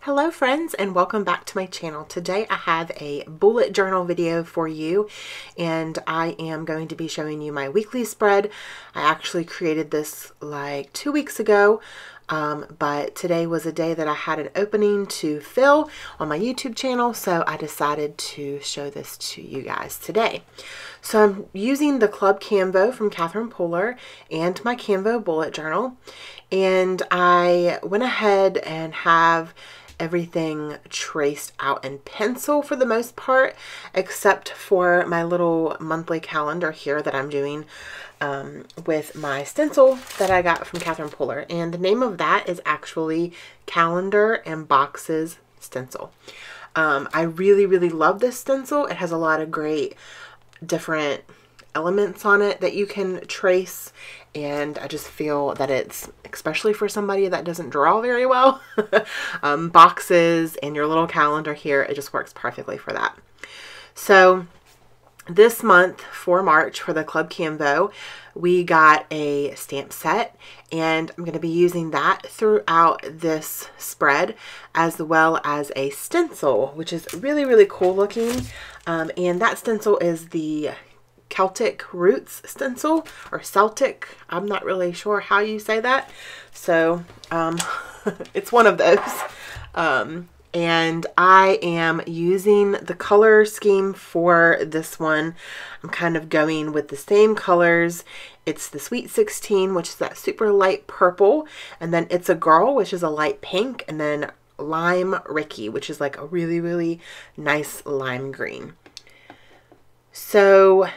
Hello friends, and welcome back to my channel. Today I have a bullet journal video for you, and I am going to be showing you my weekly spread. I actually created this like 2 weeks ago, but today was a day that I had an opening to fill on my YouTube channel, so I decided to show this to you guys today. So I'm using the Club Canvo from Catherine Pooler and my Canvo bullet journal, and I went ahead and have everything traced out in pencil for the most part, except for my little monthly calendar here that I'm doing with my stencil that I got from Catherine Pooler. And the name of that is actually Calendar and Boxes Stencil. I really love this stencil. It has a lot of great different elements on it that you can trace, and I just feel that it's, especially for somebody that doesn't draw very well, boxes and your little calendar here, it just works perfectly for that. So this month for March for the Club Canvo, we got a stamp set, and I'm going to be using that throughout this spread, as well as a stencil, which is really cool looking. And that stencil is the Celtic Roots stencil, or Celtic, I'm not really sure how you say that, so it's one of those. And I am using the color scheme for this one. I'm kind of going with the same colors. It's the Sweet 16, which is that super light purple, and then It's a Girl, which is a light pink, and then Lime Ricky, which is like a really nice lime green. So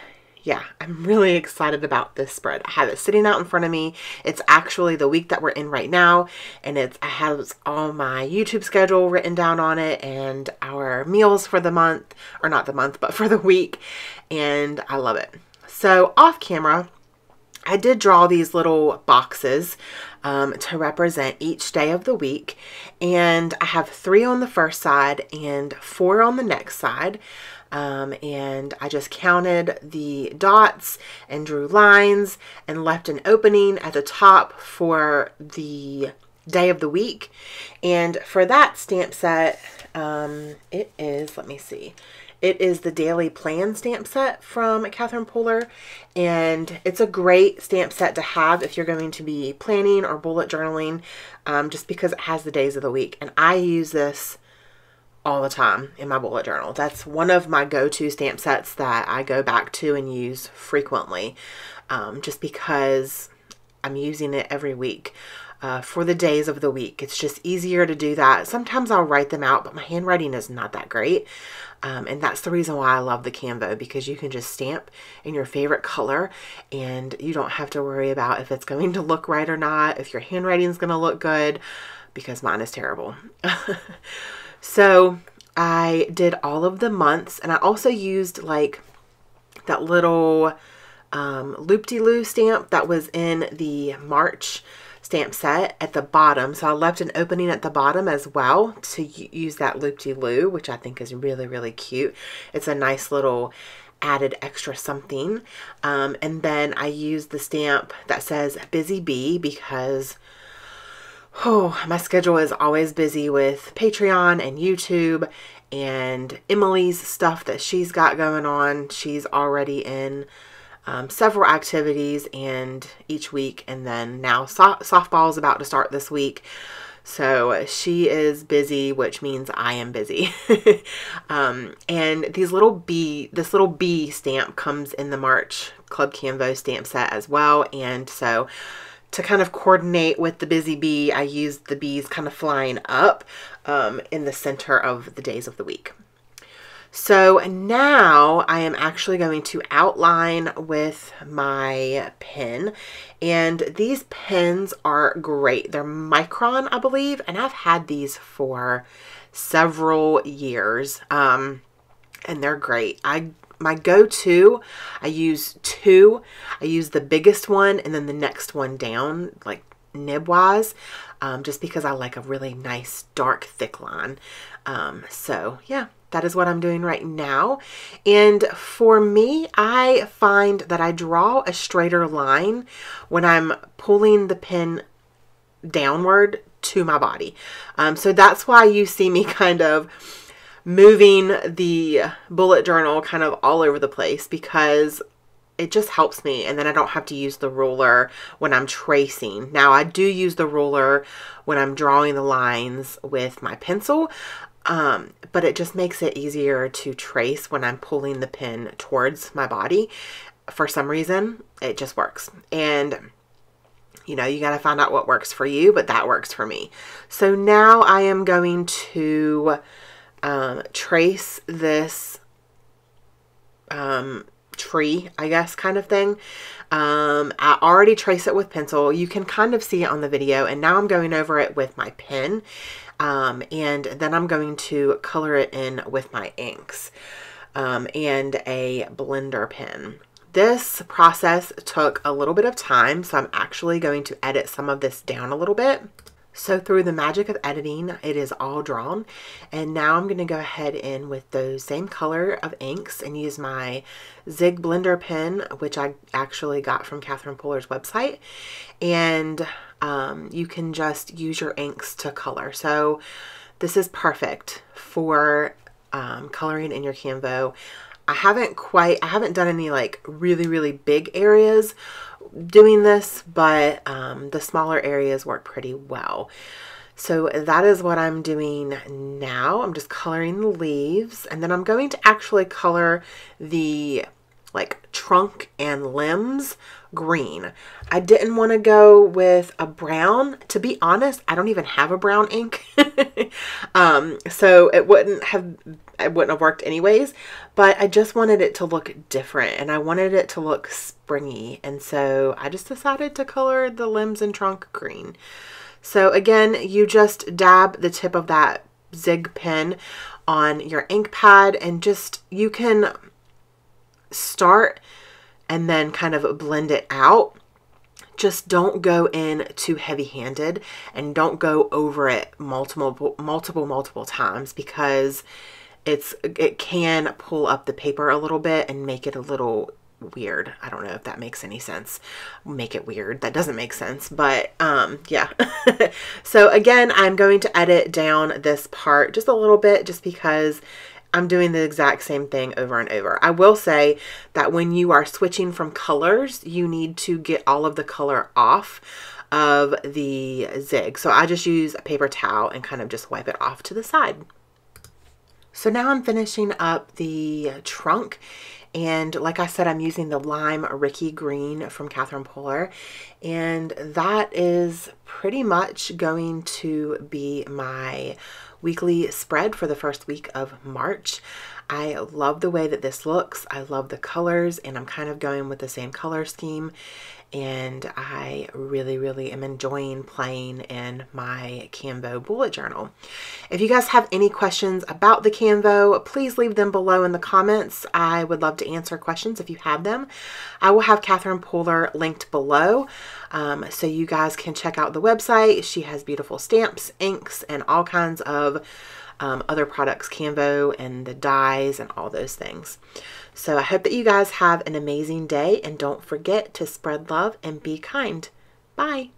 yeah, I'm really excited about this spread. I have it sitting out in front of me. It's actually the week that we're in right now, and it has all my YouTube schedule written down on it and our meals for the month, or not the month, but for the week, and I love it. So off camera, I did draw these little boxes to represent each day of the week, and I have 3 on the first side and 4 on the next side. And I just counted the dots and drew lines and left an opening at the top for the day of the week. And for that stamp set, it is, let me see, it is the Daily Plan stamp set from Catherine Pooler, and it's a great stamp set to have if you're going to be planning or bullet journaling, just because it has the days of the week. And I use this all the time in my bullet journal. That's one of my go-to stamp sets that I go back to and use frequently, just because I'm using it every week for the days of the week. It's just easier to do that. Sometimes I'll write them out, but my handwriting is not that great, and that's the reason why I love the Canvo, because you can just stamp in your favorite color and you don't have to worry about if it's going to look right or not, if your handwriting is going to look good, because mine is terrible. So I did all of the months, and I also used like that little loop-de-loo stamp that was in the March stamp set at the bottom. So I left an opening at the bottom as well to use that loop-de-loo, which I think is really cute. It's a nice little added extra something. And then I used the stamp that says Busy Bee, because my schedule is always busy with Patreon and YouTube and Emily's stuff that she's got going on. She's already in several activities and each week, and then now softball is about to start this week. So she is busy, which means I am busy. And this little bee stamp comes in the March Club Canvo stamp set as well, and so to kind of coordinate with the busy bee, I used the bees kind of flying up in the center of the days of the week. So now I am actually going to outline with my pen, and these pens are great. They're Micron, I believe, and I've had these for several years, and they're great. My go-to, I use 2. I use the biggest one and then the next one down, like nib-wise, just because I like a really nice dark thick line. So yeah, that is what I'm doing right now. And for me, I find that I draw a straighter line when I'm pulling the pen downward to my body. So that's why you see me kind of moving the bullet journal kind of all over the place, because it just helps me, and then I don't have to use the ruler when I'm tracing. Now I do use the ruler when I'm drawing the lines with my pencil, but it just makes it easier to trace when I'm pulling the pen towards my body. For some reason, it just works. And you know, you got to find out what works for you, but that works for me. So now I am going to trace this tree, I guess, kind of thing. I already trace it with pencil. You can kind of see it on the video, and now I'm going over it with my pen, and then I'm going to color it in with my inks and a blender pen. This process took a little bit of time, so I'm actually going to edit some of this down a little bit. So through the magic of editing, it is all drawn. And now I'm going to go ahead in with those same color of inks and use my Zig Blender pen, which I actually got from Catherine Puller's website. And you can just use your inks to color. So this is perfect for coloring in your Canvo. I haven't done any like really big areas doing this, but the smaller areas work pretty well. So that is what I'm doing now. I'm just coloring the leaves, and then I'm going to actually color the like trunk and limbs green. I didn't want to go with a brown. To be honest, I don't even have a brown ink. So it wouldn't have worked anyways, but I just wanted it to look different, and I wanted it to look springy, and so I just decided to color the limbs and trunk green. So again, you just dab the tip of that Zig pen on your ink pad, and just, you can start and then kind of blend it out. Just don't go in too heavy-handed, and don't go over it multiple times, because it can pull up the paper a little bit and make it a little weird. I don't know if that makes any sense. Make it weird. That doesn't make sense, but yeah. So again, I'm going to edit down this part just a little bit, just because I'm doing the exact same thing over and over. I will say that when you are switching from colors, you need to get all of the color off of the Zig. So I just use a paper towel and kind of just wipe it off to the side. So now I'm finishing up the trunk, and like I said, I'm using the Lime Ricky Green from Catherine Puller, and that is pretty much going to be my weekly spread for the first week of March. I love the way that this looks. I love the colors, and I'm kind of going with the same color scheme, and I really am enjoying playing in my Canvo bullet journal. If you guys have any questions about the Canvo, please leave them below in the comments. I would love to answer questions if you have them. I will have Catherine Puller linked below, so you guys can check out the website. She has beautiful stamps, inks, and all kinds of other products, Canvo and the dies and all those things. So I hope that you guys have an amazing day, and don't forget to spread love and be kind. Bye.